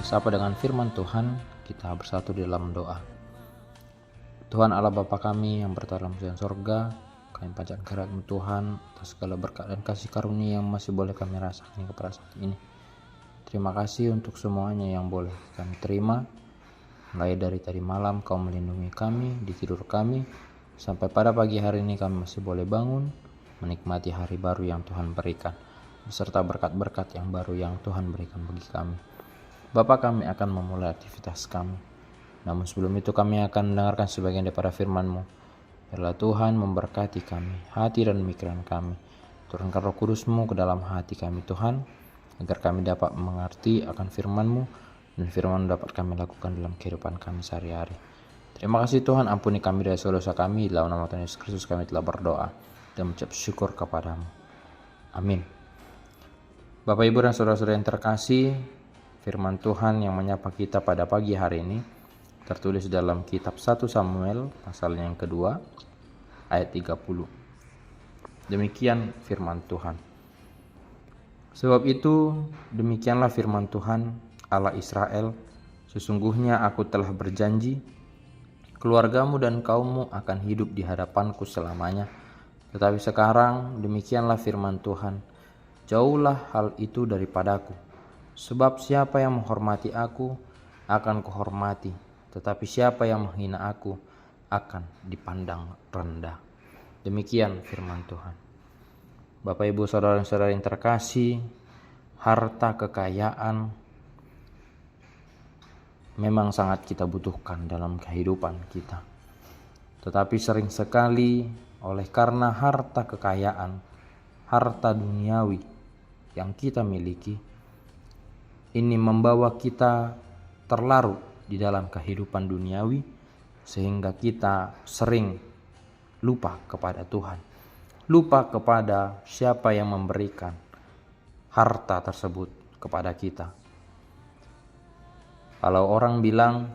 Bersapa dengan firman Tuhan, kita bersatu di dalam doa. Tuhan Allah Bapa kami yang berada dalam sorga, kami panjatkan kehadirat Tuhan atas segala berkat dan kasih karunia yang masih boleh kami rasakan kepada saat ini. Terima kasih untuk semuanya yang boleh kami terima. Mulai dari tadi malam Kau melindungi kami di tidur kami, sampai pada pagi hari ini kami masih boleh bangun, menikmati hari baru yang Tuhan berikan, beserta berkat-berkat yang baru yang Tuhan berikan bagi kami. Bapa, kami akan memulai aktivitas kami. Namun sebelum itu kami akan mendengarkan sebagian daripada firman-Mu. Biarlah Tuhan memberkati kami, hati dan pikiran kami. Turunkan Roh Kudus-Mu ke dalam hati kami Tuhan, agar kami dapat mengerti akan firman-Mu, dan firman dapat kami lakukan dalam kehidupan kami sehari-hari. Terima kasih Tuhan, ampuni kami dari segala dosa kami. Dalam nama Tuhan Yesus Kristus kami telah berdoa dan mengucap syukur kepadamu. Amin. Bapak, Ibu, dan saudara-saudara yang terkasih, firman Tuhan yang menyapa kita pada pagi hari ini tertulis dalam kitab 1 Samuel pasal yang kedua ayat 30. Demikian firman Tuhan. Sebab itu demikianlah firman Tuhan Allah Israel, sesungguhnya aku telah berjanji, keluargamu dan kaummu akan hidup di hadapanku selamanya. Tetapi sekarang demikianlah firman Tuhan, jauhlah hal itu daripadaku. Sebab siapa yang menghormati aku akan kuhormati, tetapi siapa yang menghina aku akan dipandang rendah. Demikian firman Tuhan. Bapak, Ibu, saudara-saudara yang terkasih, harta kekayaan memang sangat kita butuhkan dalam kehidupan kita. Tetapi sering sekali oleh karena harta kekayaan, harta duniawi yang kita miliki, ini membawa kita terlarut di dalam kehidupan duniawi, sehingga kita sering lupa kepada Tuhan, lupa kepada siapa yang memberikan harta tersebut kepada kita. Kalau orang bilang,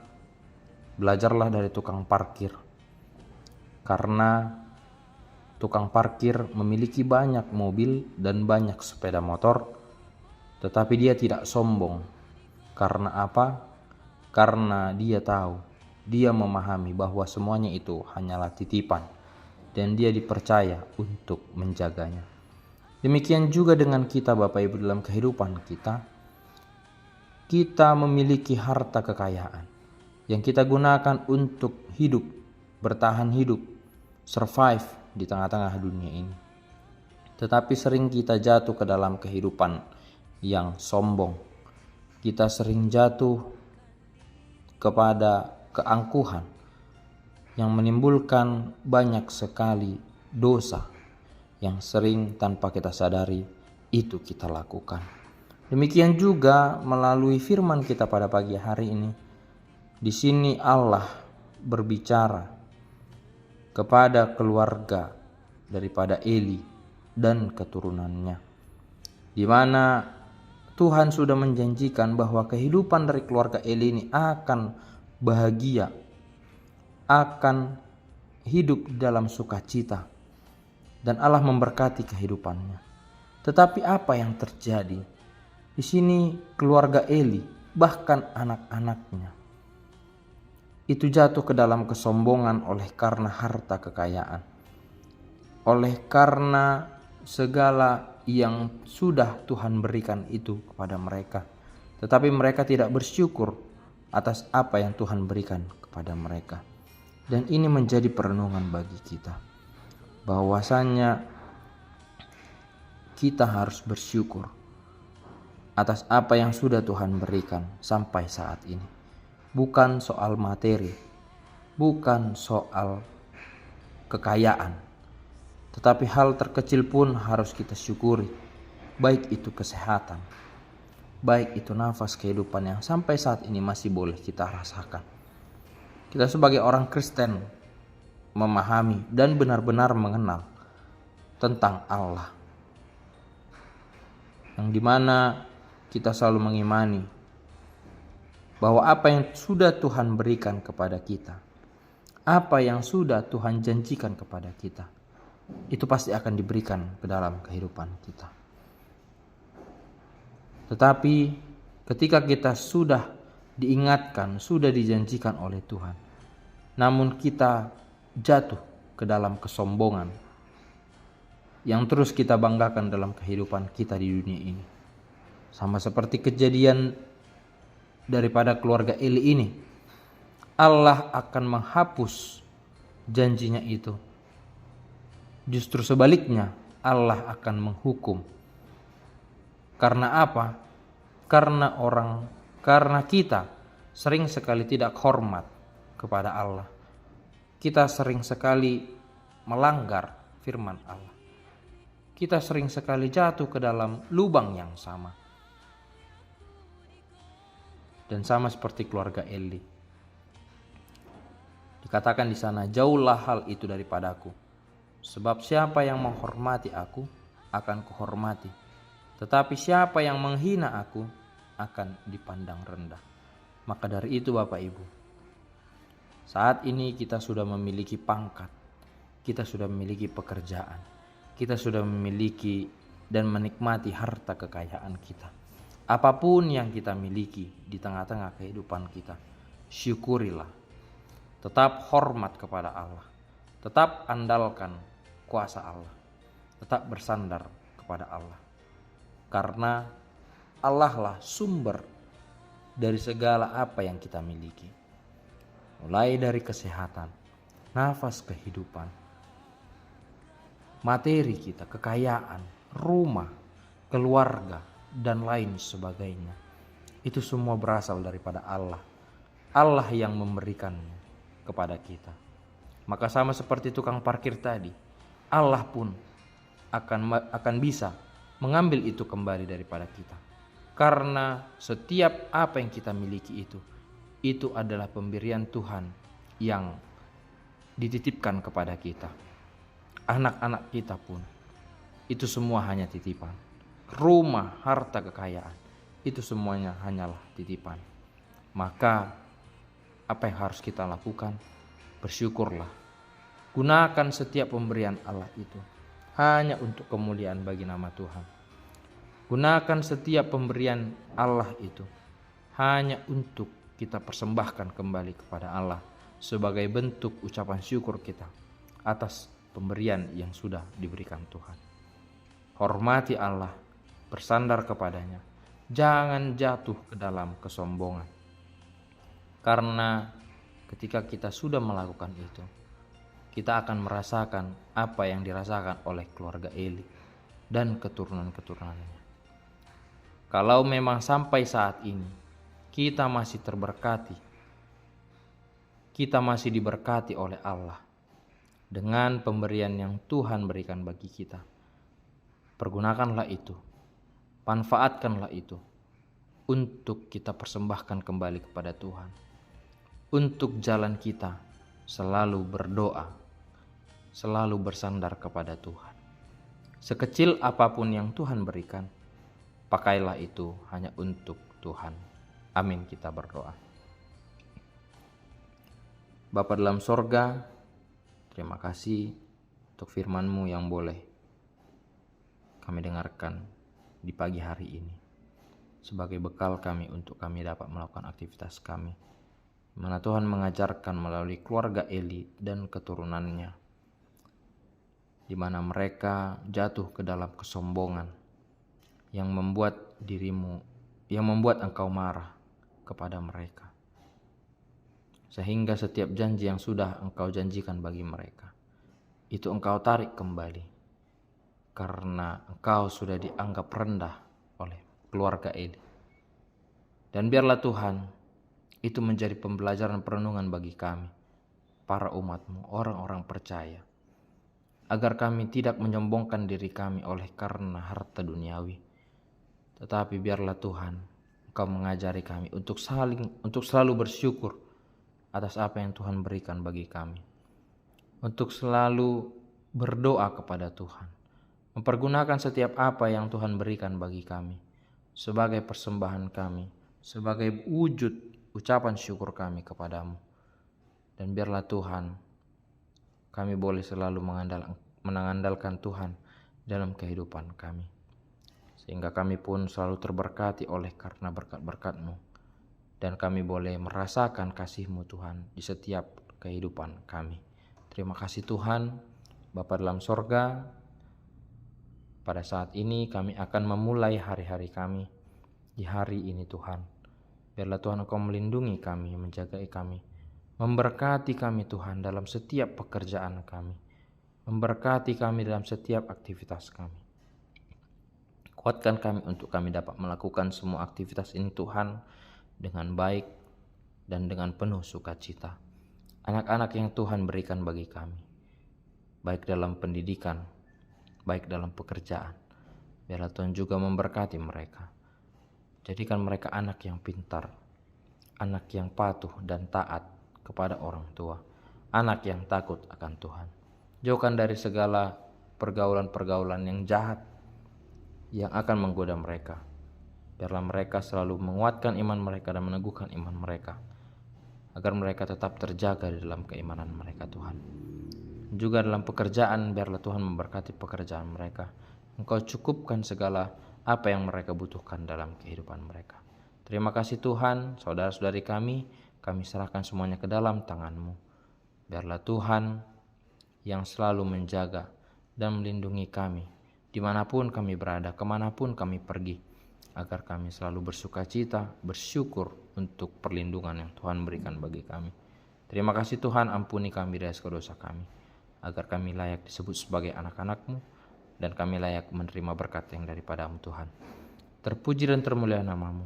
belajarlah dari tukang parkir, karena tukang parkir memiliki banyak mobil dan banyak sepeda motor, tetapi dia tidak sombong. Karena apa? Karena dia tahu, dia memahami bahwa semuanya itu hanyalah titipan, dan dia dipercaya untuk menjaganya. Demikian juga dengan kita, Bapak Ibu, dalam kehidupan kita. Kita memiliki harta kekayaan yang kita gunakan untuk hidup, bertahan hidup, survive di tengah-tengah dunia ini. Tetapi sering kita jatuh ke dalam kehidupan yang sombong. Kita sering jatuh kepada keangkuhan yang menimbulkan banyak sekali dosa yang sering tanpa kita sadari itu kita lakukan. Demikian juga melalui firman kita pada pagi hari ini. Di sini Allah berbicara kepada keluarga daripada Eli dan keturunannya, di mana Tuhan sudah menjanjikan bahwa kehidupan dari keluarga Eli ini akan bahagia, akan hidup dalam sukacita, dan Allah memberkati kehidupannya. Tetapi apa yang terjadi? Di sini keluarga Eli, bahkan anak-anaknya, itu jatuh ke dalam kesombongan oleh karena harta kekayaan, oleh karena segala yang sudah Tuhan berikan itu kepada mereka. Tetapi mereka tidak bersyukur atas apa yang Tuhan berikan kepada mereka. Dan ini menjadi perenungan bagi kita, bahwasanya kita harus bersyukur atas apa yang sudah Tuhan berikan sampai saat ini. Bukan soal materi, bukan soal kekayaan, tetapi hal terkecil pun harus kita syukuri. Baik itu kesehatan, baik itu nafas kehidupan yang sampai saat ini masih boleh kita rasakan. Kita sebagai orang Kristen memahami dan benar-benar mengenal tentang Allah, yang dimana kita selalu mengimani bahwa apa yang sudah Tuhan berikan kepada kita, apa yang sudah Tuhan janjikan kepada kita, itu pasti akan diberikan ke dalam kehidupan kita. Tetapi ketika kita sudah diingatkan, sudah dijanjikan oleh Tuhan. Namun kita jatuh ke dalam kesombongan yang terus kita banggakan dalam kehidupan kita di dunia ini. Sama seperti kejadian daripada keluarga Eli ini. Allah akan menghapus janjinya itu. Justru sebaliknya, Allah akan menghukum. Karena apa? Karena kita sering sekali tidak hormat kepada Allah. Kita sering sekali melanggar firman Allah. Kita sering sekali jatuh ke dalam lubang yang sama. Dan sama seperti keluarga Eli. Dikatakan di sana, jauhlah hal itu daripadaku. Sebab siapa yang menghormati aku, akan kuhormati. Tetapi siapa yang menghina aku, akan dipandang rendah. Maka dari itu Bapak Ibu, saat ini kita sudah memiliki pangkat. Kita sudah memiliki pekerjaan. Kita sudah memiliki dan menikmati harta kekayaan kita. Apapun yang kita miliki di tengah-tengah kehidupan kita, syukurilah. Tetap hormat kepada Allah. Tetap andalkan kuasa Allah. Tetap bersandar kepada Allah. Karena Allah lah sumber dari segala apa yang kita miliki. Mulai dari kesehatan, nafas kehidupan, materi kita, kekayaan, rumah, keluarga, dan lain sebagainya. Itu semua berasal daripada Allah. Allah yang memberikannya kepada kita. Maka sama seperti tukang parkir tadi, Allah pun akan bisa mengambil itu kembali daripada kita. Karena setiap apa yang kita miliki itu adalah pemberian Tuhan yang dititipkan kepada kita. Anak-anak kita pun itu semua hanya titipan. Rumah, harta, kekayaan, itu semuanya hanyalah titipan. Maka apa yang harus kita lakukan? Bersyukurlah. Gunakan setiap pemberian Allah itu hanya untuk kemuliaan bagi nama Tuhan. Gunakan setiap pemberian Allah itu hanya untuk kita persembahkan kembali kepada Allah sebagai bentuk ucapan syukur kita atas pemberian yang sudah diberikan Tuhan. Hormati Allah, bersandar kepadanya. Jangan jatuh ke dalam kesombongan. Karena ketika kita sudah melakukan itu, kita akan merasakan apa yang dirasakan oleh keluarga Eli dan keturunan-keturunannya. Kalau memang sampai saat ini kita masih terberkati, kita masih diberkati oleh Allah dengan pemberian yang Tuhan berikan bagi kita, pergunakanlah itu, manfaatkanlah itu untuk kita persembahkan kembali kepada Tuhan. Untuk jalan kita selalu berdoa, selalu bersandar kepada Tuhan. Sekecil apapun yang Tuhan berikan, pakailah itu hanya untuk Tuhan. Amin, kita berdoa. Bapa dalam sorga, terima kasih untuk firman-Mu yang boleh kami dengarkan di pagi hari ini. Sebagai bekal kami untuk kami dapat melakukan aktivitas kami. Mana Tuhan mengajarkan melalui keluarga Eli dan keturunannya, di mana mereka jatuh ke dalam kesombongan yang membuat Engkau marah kepada mereka, sehingga setiap janji yang sudah Engkau janjikan bagi mereka itu Engkau tarik kembali, karena Engkau sudah dianggap rendah oleh keluarga Eli. Dan biarlah Tuhan itu menjadi pembelajaran perenungan bagi kami, para umat-Mu, orang-orang percaya, agar kami tidak menyombongkan diri kami oleh karena harta duniawi. Tetapi biarlah Tuhan Engkau mengajari kami untuk selalu bersyukur atas apa yang Tuhan berikan bagi kami. Untuk selalu berdoa kepada Tuhan, mempergunakan setiap apa yang Tuhan berikan bagi kami sebagai persembahan kami, sebagai wujud ucapan syukur kami kepadamu. Dan biarlah Tuhan kami boleh selalu mengandalkan Tuhan dalam kehidupan kami, sehingga kami pun selalu terberkati oleh karena berkat-berkat-Mu. dan kami boleh merasakan kasih-Mu Tuhan di setiap kehidupan kami. Terima kasih Tuhan, Bapa dalam sorga. Pada saat ini kami akan memulai hari-hari kami di hari ini Tuhan. Biarlah Tuhan Engkau melindungi kami, menjaga kami, memberkati kami Tuhan dalam setiap pekerjaan kami, memberkati kami dalam setiap aktivitas kami. Kuatkan kami untuk kami dapat melakukan semua aktivitas ini Tuhan dengan baik dan dengan penuh sukacita. Anak-anak yang Tuhan berikan bagi kami, baik dalam pendidikan, baik dalam pekerjaan, biarlah Tuhan juga memberkati mereka. Jadikan mereka anak yang pintar, anak yang patuh dan taat kepada orang tua, anak yang takut akan Tuhan. Jauhkan dari segala pergaulan-pergaulan yang jahat yang akan menggoda mereka. Biarlah mereka selalu menguatkan iman mereka dan meneguhkan iman mereka, agar mereka tetap terjaga di dalam keimanan mereka Tuhan. Juga dalam pekerjaan, biarlah Tuhan memberkati pekerjaan mereka. Engkau cukupkan segala apa yang mereka butuhkan dalam kehidupan mereka. Terima kasih Tuhan, saudara-saudari kami serahkan semuanya ke dalam tangan-Mu. Biarlah Tuhan yang selalu menjaga dan melindungi kami, dimanapun kami berada, kemanapun kami pergi, agar kami selalu bersuka-cita, bersyukur untuk perlindungan yang Tuhan berikan bagi kami. Terima kasih Tuhan, ampuni kami dari segala dosa kami, agar kami layak disebut sebagai anak-anak-Mu, dan kami layak menerima berkat yang daripada-Mu Tuhan. Terpuji dan termulia nama-Mu.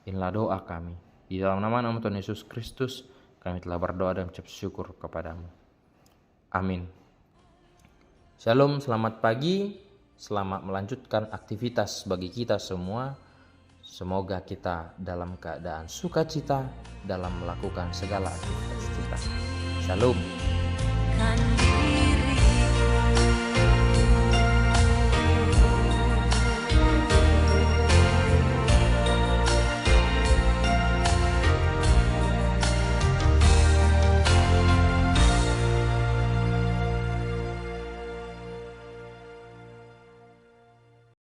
Inilah doa kami. Di dalam nama Tuhan Yesus Kristus, kami telah berdoa dan mengucap syukur kepada-Mu. Amin. Shalom, selamat pagi. Selamat melanjutkan aktivitas bagi kita semua. Semoga kita dalam keadaan sukacita dalam melakukan segala aktivitas kita. Shalom.